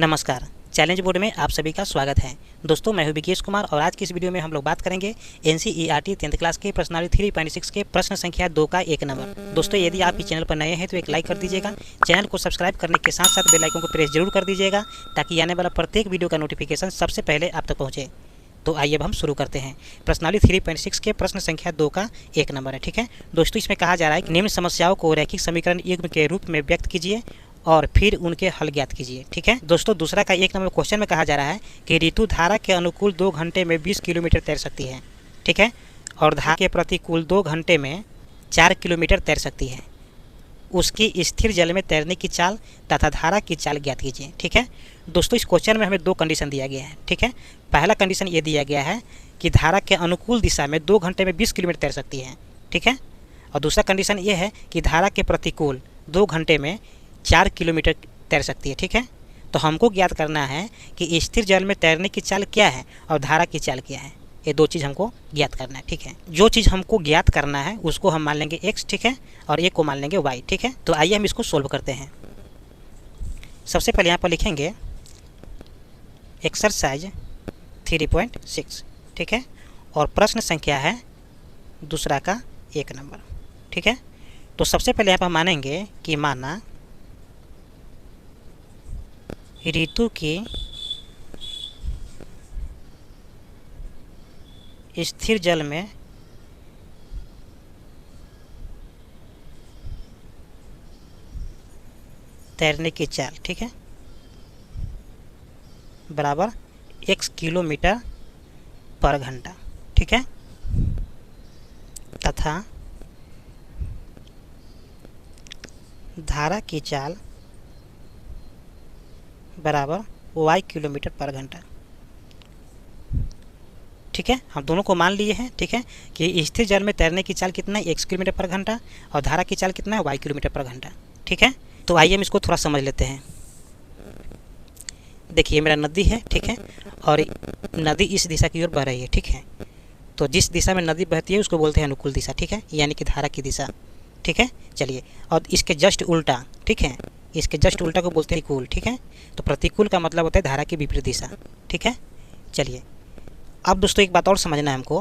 नमस्कार। Challenge board में आप सभी का स्वागत है। दोस्तों, मैं हूं विकेश कुमार और आज की इस वीडियो में हम लोग बात करेंगे एनसीईआरटी 10th क्लास के प्रश्नावली 3.6 के प्रश्न संख्या 2 का 1 नंबर। दोस्तों, यदि आप इस चैनल पर नए हैं तो एक लाइक कर दीजिएगा। चैनल को सब्सक्राइब करने के साथ साथ बेल आइकन को प्रेस जरूर कर दीजिएगा ताकि आने वाला प्रत्येक वीडियो का नोटिफिकेशन सबसे पहले आप तक पहुँचे। तो आइए अब हम शुरू करते हैं। प्रश्नावली 3.6 के प्रश्न संख्या 2 का 1 नंबर है। ठीक है दोस्तों, इसमें कहा जा रहा है कि निम्न समस्याओं को रैखिक समीकरण युग्म के रूप में व्यक्त कीजिए और फिर उनके हल ज्ञात कीजिए। ठीक है दोस्तों, दूसरा का 1 नंबर क्वेश्चन में कहा जा रहा है कि ऋतु धारा के अनुकूल 2 घंटे में 20 किलोमीटर तैर सकती है। ठीक है, और धारा के प्रतिकूल 2 घंटे में 4 किलोमीटर तैर सकती है। उसकी स्थिर जल में तैरने की चाल तथा धारा की चाल ज्ञात कीजिए। ठीक है दोस्तों, इस क्वेश्चन में हमें 2 कंडीशन दिया गया है। ठीक है, पहला कंडीशन ये दिया गया है कि धारा के अनुकूल दिशा में 2 घंटे में 20 किलोमीटर तैर सकती है। ठीक है, और दूसरा कंडीशन ये है कि धारा के प्रतिकूल 2 घंटे में 4 किलोमीटर तैर सकती है। ठीक है, तो हमको ज्ञात करना है कि स्थिर जल में तैरने की चाल क्या है और धारा की चाल क्या है। ये 2 चीज़ हमको ज्ञात करना है। ठीक है, जो चीज़ हमको ज्ञात करना है उसको हम मान लेंगे x। ठीक है, और एक को मान लेंगे y। ठीक है, तो आइए हम इसको सोल्व करते हैं। सबसे पहले यहाँ पर लिखेंगे एक्सरसाइज 3.6। ठीक है, और प्रश्न संख्या है दूसरा का 1 नंबर। ठीक है, तो सबसे पहले यहाँ पर मानेंगे कि माना ऋतु की स्थिर जल में तैरने की चाल, ठीक है, बराबर x किलोमीटर पर घंटा। ठीक है, तथा धारा की चाल बराबर y किलोमीटर पर घंटा। ठीक है, हम दोनों को मान लिए हैं। ठीक है, कि स्थिर जल में तैरने की चाल कितना है, x किलोमीटर पर घंटा, और धारा की चाल कितना है, y किलोमीटर पर घंटा। ठीक है, तो आइए हम इसको थोड़ा समझ लेते हैं। देखिए, मेरा नदी है। ठीक है, और नदी इस दिशा की ओर बह रही है। ठीक है, तो जिस दिशा में नदी बहती है उसको बोलते हैं अनुकूल दिशा। ठीक है, यानी कि धारा की दिशा। ठीक है, चलिए, और इसके जस्ट उल्टा, ठीक है, इसके जस्ट उल्टा को बोलते हैं प्रतिकूल। ठीक है, तो प्रतिकूल का मतलब होता है धारा की विपरीत दिशा। ठीक है, चलिए, अब दोस्तों एक बात और समझना है हमको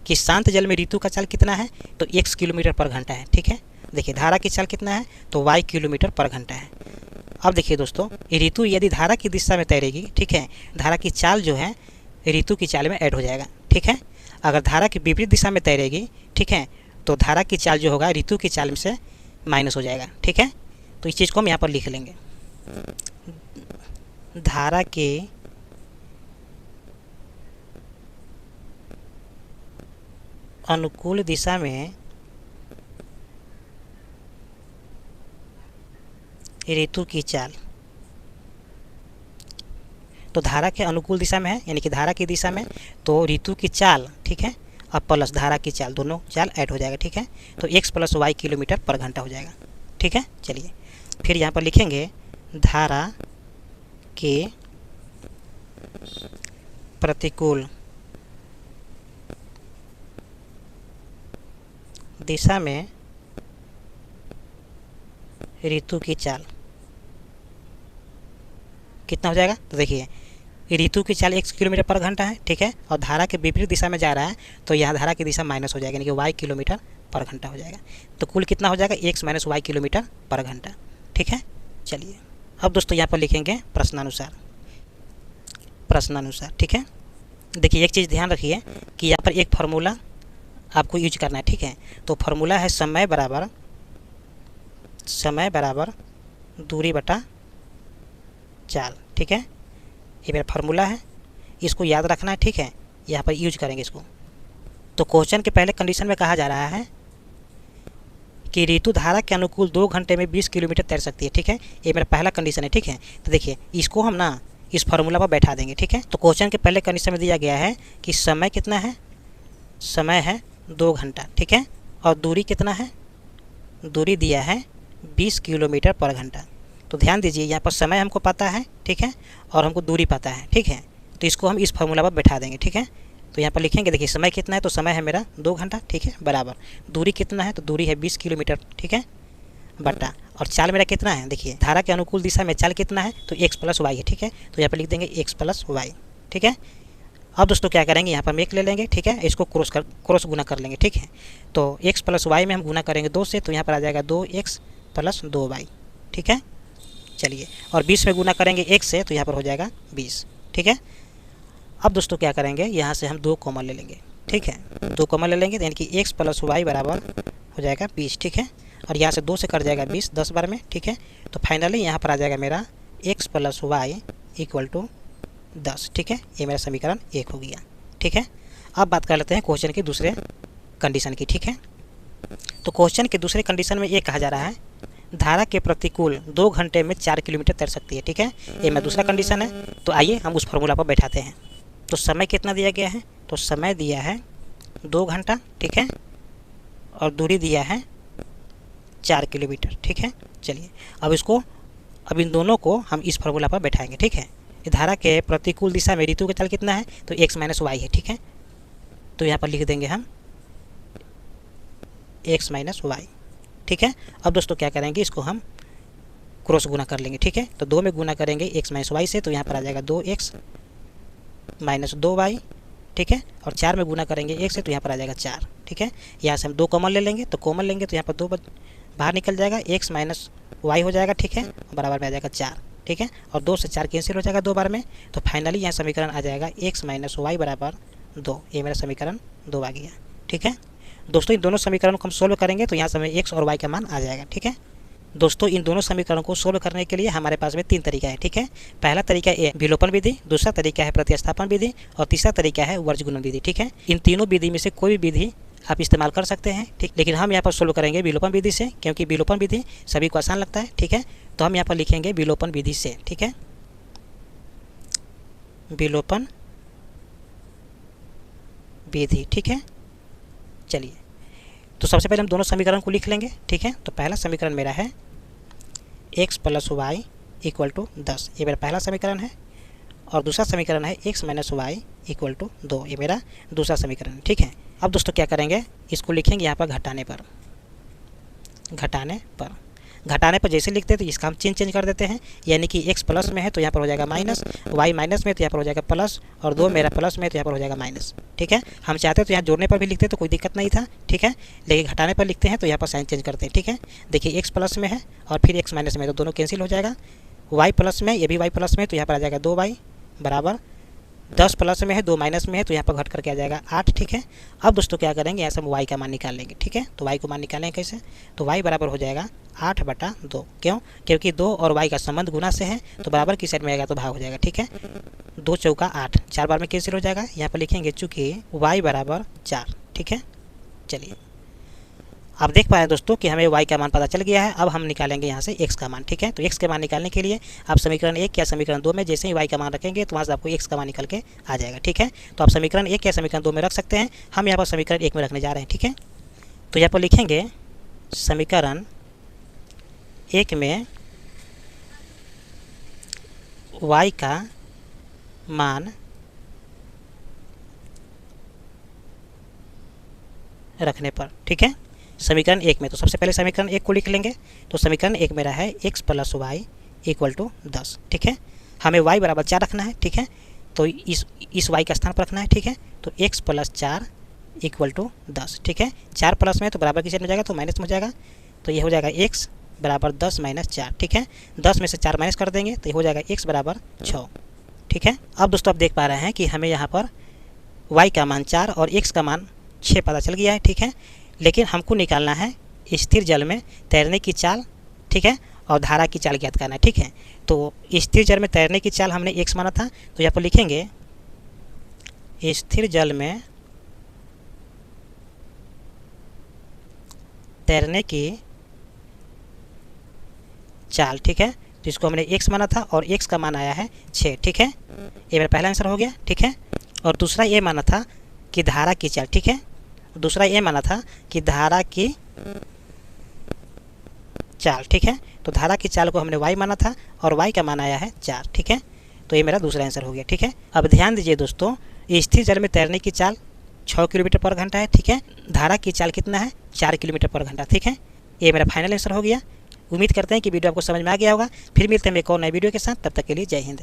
कि शांत जल में ऋतु का चाल कितना है, तो x किलोमीटर पर घंटा है। ठीक है, देखिए धारा की चाल कितना है, तो y किलोमीटर पर घंटा है। अब देखिए दोस्तों, ऋतु यदि धारा की दिशा में तैरेगी, ठीक है, धारा की चाल जो है ऋतु की चाल में ऐड हो जाएगा। ठीक है, अगर धारा की विपरीत दिशा में तैरेगी, ठीक है, तो धारा की चाल जो होगा ऋतु की चाल में से माइनस हो जाएगा। ठीक है, तो इस चीज़ को हम यहाँ पर लिख लेंगे। धारा के अनुकूल दिशा में ऋतु की चाल, तो धारा के अनुकूल दिशा में है यानी कि धारा की दिशा में, तो ऋतु की चाल, ठीक है, और प्लस धारा की चाल, दोनों चाल ऐड हो जाएगा। ठीक है, तो x + y किलोमीटर पर घंटा हो जाएगा। ठीक है, चलिए फिर यहाँ पर लिखेंगे धारा के प्रतिकूल दिशा में ऋतु की चाल कितना हो जाएगा, तो देखिए ऋतु की चाल x किलोमीटर पर घंटा है। ठीक है, और धारा के विपरीत दिशा में जा रहा है, तो यहाँ धारा की दिशा माइनस हो जाएगा यानी कि y किलोमीटर पर घंटा हो जाएगा। तो कुल कितना हो जाएगा, x - y किलोमीटर पर घंटा। ठीक है, चलिए अब दोस्तों यहाँ पर लिखेंगे प्रश्नानुसार। ठीक है, देखिए एक चीज़ ध्यान रखिए कि यहाँ पर एक फार्मूला आपको यूज करना है। ठीक है, तो फार्मूला है समय बराबर दूरी बटा चाल। ठीक है, ये मेरा फार्मूला है, इसको याद रखना है। ठीक है, यहाँ पर यूज करेंगे इसको। तो क्वेश्चन के पहले कंडीशन में कहा जा रहा है कि ऋतु धारा के अनुकूल 2 घंटे में 20 किलोमीटर तैर सकती है। ठीक है, ये मेरा पहला कंडीशन है। ठीक है, तो देखिए इसको हम ना इस फार्मूला पर बैठा देंगे। ठीक है, तो क्वेश्चन के पहले कंडीशन में दिया गया है कि समय कितना है, समय है 2 घंटा। ठीक है, और दूरी कितना है, दूरी दिया है 20 किलोमीटर पर घंटा। तो ध्यान दीजिए, यहाँ पर समय हमको पता है। ठीक है, और हमको दूरी पता है। ठीक है, तो इसको हम इस फार्मूला पर बैठा देंगे। ठीक है, तो यहाँ पर लिखेंगे, देखिए समय कितना है, तो समय है मेरा 2 घंटा। ठीक है, बराबर दूरी कितना है, तो दूरी है 20 किलोमीटर। ठीक है, बटा, और चाल मेरा कितना है, देखिए धारा के अनुकूल दिशा में चाल कितना है, तो x प्लस वाई है, ठीक है। तो यहाँ पर लिख देंगे x प्लस वाई, ठीक है। अब दोस्तों क्या करेंगे, यहाँ पर हम 1 ले लेंगे, ठीक है, इसको क्रॉस गुना कर लेंगे, ठीक है। तो x प्लस वाई में हम गुना करेंगे 2 से, तो यहाँ पर आ जाएगा 2x प्लस 2y, ठीक है। चलिए, और 20 में गुना करेंगे 1 से, तो यहाँ पर हो जाएगा 20, ठीक है। अब दोस्तों क्या करेंगे, यहाँ से हम 2 कॉमन ले लेंगे, ठीक है, 2 कॉमन ले लेंगे, यानी कि x प्लस वाई बराबर हो जाएगा 20, ठीक है। और यहाँ से 2 से कट जाएगा 20 10 बार में, ठीक है। तो फाइनली यहाँ पर आ जाएगा मेरा x plus Y equal to 10, ठीक है। ये मेरा समीकरण 1 हो गया, ठीक है। अब बात कर लेते हैं क्वेश्चन की दूसरे कंडीशन की, ठीक है। तो क्वेश्चन के दूसरे कंडीशन में ये कहा जा रहा है धारा के प्रतिकूल 2 घंटे में 4 किलोमीटर तैर सकती है, ठीक है। ये मेरा दूसरा कंडीशन है। तो आइए हम उस फार्मूला पर बैठाते हैं। तो समय कितना दिया गया है, तो समय दिया है 2 घंटा, ठीक है, और दूरी दिया है 4 किलोमीटर, ठीक है। चलिए, अब इन दोनों को हम इस फार्मूला पर बैठाएंगे, ठीक है। धारा के प्रतिकूल दिशा में ऋतु का चाल कितना है, तो x माइनस वाई है, ठीक है। तो यहाँ पर लिख देंगे हम x माइनस वाई, ठीक है। अब दोस्तों क्या करेंगे, इसको हम क्रॉस गुना कर लेंगे, ठीक है। तो 2 में गुना करेंगे x माइनस वाई से, तो यहाँ पर आ जाएगा 2x माइनस 2y, ठीक है। और 4 में गुना करेंगे 1 से, तो यहाँ पर आ जाएगा 4, ठीक है। यहाँ से हम 2 कॉमन ले लेंगे, तो कॉमन लेंगे तो यहाँ पर 2 बाहर निकल जाएगा, x माइनस वाई हो जाएगा, ठीक है, बराबर में आ जाएगा 4, ठीक है। और 2 से 4 कैंसिल हो जाएगा 2 बार में। तो फाइनली यहाँ समीकरण आ जाएगा x माइनस वाई बराबर 2। ये मेरा समीकरण 2 आ गया, ठीक है। दोस्तों इन दोनों समीकरणों को हम सोल्व करेंगे तो यहाँ से हमें x और y का मान आ जाएगा, ठीक है। दोस्तों इन दोनों समीकरणों को सोल्व करने के लिए हमारे पास में 3 तरीका है, ठीक है। पहला तरीका है विलोपन विधि, दूसरा तरीका है प्रतिस्थापन विधि, और तीसरा तरीका है वर्गगुणन विधि, ठीक है। इन तीनों विधि में से कोई भी विधि आप इस्तेमाल कर सकते हैं, ठीक। लेकिन हम यहाँ पर सोल्व करेंगे विलोपन विधि से, क्योंकि विलोपन विधि सभी को आसान लगता है, ठीक है। तो हम यहाँ पर लिखेंगे विलोपन विधि से, ठीक है, विलोपन विधि, ठीक है। चलिए, तो सबसे पहले हम दोनों समीकरण को लिख लेंगे, ठीक है। तो पहला समीकरण मेरा है x plus Y equal to 10, ये मेरा पहला समीकरण है। और दूसरा समीकरण है x minus Y equal to 2, ये मेरा दूसरा समीकरण है, ठीक है। अब दोस्तों क्या करेंगे, इसको लिखेंगे यहाँ पर घटाने पर जैसे लिखते हैं तो इसका हम चेंज कर देते हैं, यानी कि x प्लस में है तो यहाँ पर हो जाएगा माइनस, y माइनस में तो यहाँ पर हो जाएगा प्लस, और 2 मेरा प्लस में तो यहाँ पर हो जाएगा माइनस, ठीक है। हम चाहते तो यहाँ जोड़ने पर भी लिखते तो कोई दिक्कत नहीं था, ठीक है। लेकिन घटाने पर लिखते हैं तो यहाँ पर साइन चेंज करते हैं, ठीक है। देखिए x प्लस में है और फिर x माइनस में, तो दोनों कैंसिल हो जाएगा। y प्लस में, ये भी y प्लस में, तो यहाँ पर आ जाएगा 2y बराबर 10 प्लस में है 2 माइनस में है, तो यहाँ पर घट करके आ जाएगा 8, ठीक है। अब दोस्तों क्या करेंगे, यहाँ से हम y का मान निकाल लेंगे, ठीक है। तो y को मान निकालेंगे कैसे, तो y बराबर हो जाएगा 8/2, क्यों, क्योंकि 2 और y का संबंध गुना से है, तो बराबर की साइड में आएगा तो भाग हो जाएगा, ठीक है। 2 चौका 8, 4 बार में कैंसिल हो जाएगा। यहाँ पर लिखेंगे चूँकि y बराबर 4, ठीक है। चलिए, आप देख पा रहे हैं दोस्तों कि हमें y का मान पता चल गया है। अब हम निकालेंगे यहाँ से x का मान, ठीक है। तो x के मान निकालने के लिए आप समीकरण 1 या समीकरण 2 में जैसे ही y का मान रखेंगे तो वहाँ से आपको x का मान निकल के आ जाएगा, ठीक है। तो आप समीकरण 1 या समीकरण 2 में रख सकते हैं, हम यहाँ पर समीकरण 1 में रखने जा रहे हैं, ठीक है। तो यहाँ पर लिखेंगे समीकरण 1 में y का मान रखने पर, ठीक है, समीकरण 1 में। तो सबसे पहले समीकरण 1 को लिख लेंगे। तो समीकरण 1 मेरा है x plus Y equal to 10, ठीक है। हमें y बराबर 4 रखना है, ठीक है। तो इस y का स्थान पर रखना है, ठीक है। तो x प्लस 4 इक्वल टू 10, ठीक है। 4 प्लस में तो बराबर की साइड में जाएगा तो माइनस में हो जाएगा, तो ये हो जाएगा x बराबर 10 माइनस 4, ठीक है। 10 में से 4 माइनस कर देंगे तो ये हो जाएगा x बराबर 6, ठीक है। अब दोस्तों आप देख पा रहे हैं कि हमें यहाँ पर y का मान 4 और x का मान 6 पता चल गया है, ठीक है। लेकिन हमको निकालना है स्थिर जल में तैरने की चाल, ठीक है, और धारा की चाल ज्ञात करना है, ठीक है। तो स्थिर जल में तैरने की चाल हमने x माना था, तो यहाँ पर लिखेंगे स्थिर जल में तैरने की चाल, ठीक है। तो इसको हमने x माना था और x का मान आया है 6, ठीक है। ये मेरा पहला आंसर हो गया, ठीक है। और दूसरा ये माना था कि धारा की चाल, ठीक है, दूसरा ये माना था कि धारा की चाल, ठीक है। तो धारा की चाल को हमने y माना था और y का मान आया है 4, ठीक है। तो ये मेरा दूसरा आंसर हो गया, ठीक है। अब ध्यान दीजिए दोस्तों, स्थिर जल में तैरने की चाल 6 किलोमीटर पर घंटा है, ठीक है। धारा की चाल कितना है, 4 किलोमीटर पर घंटा, ठीक है। ये मेरा फाइनल आंसर हो गया। उम्मीद करते हैं कि वीडियो आपको समझ में आ गया होगा। फिर मिलते हैं एक और नए वीडियो के साथ, तब तक के लिए जय हिंद।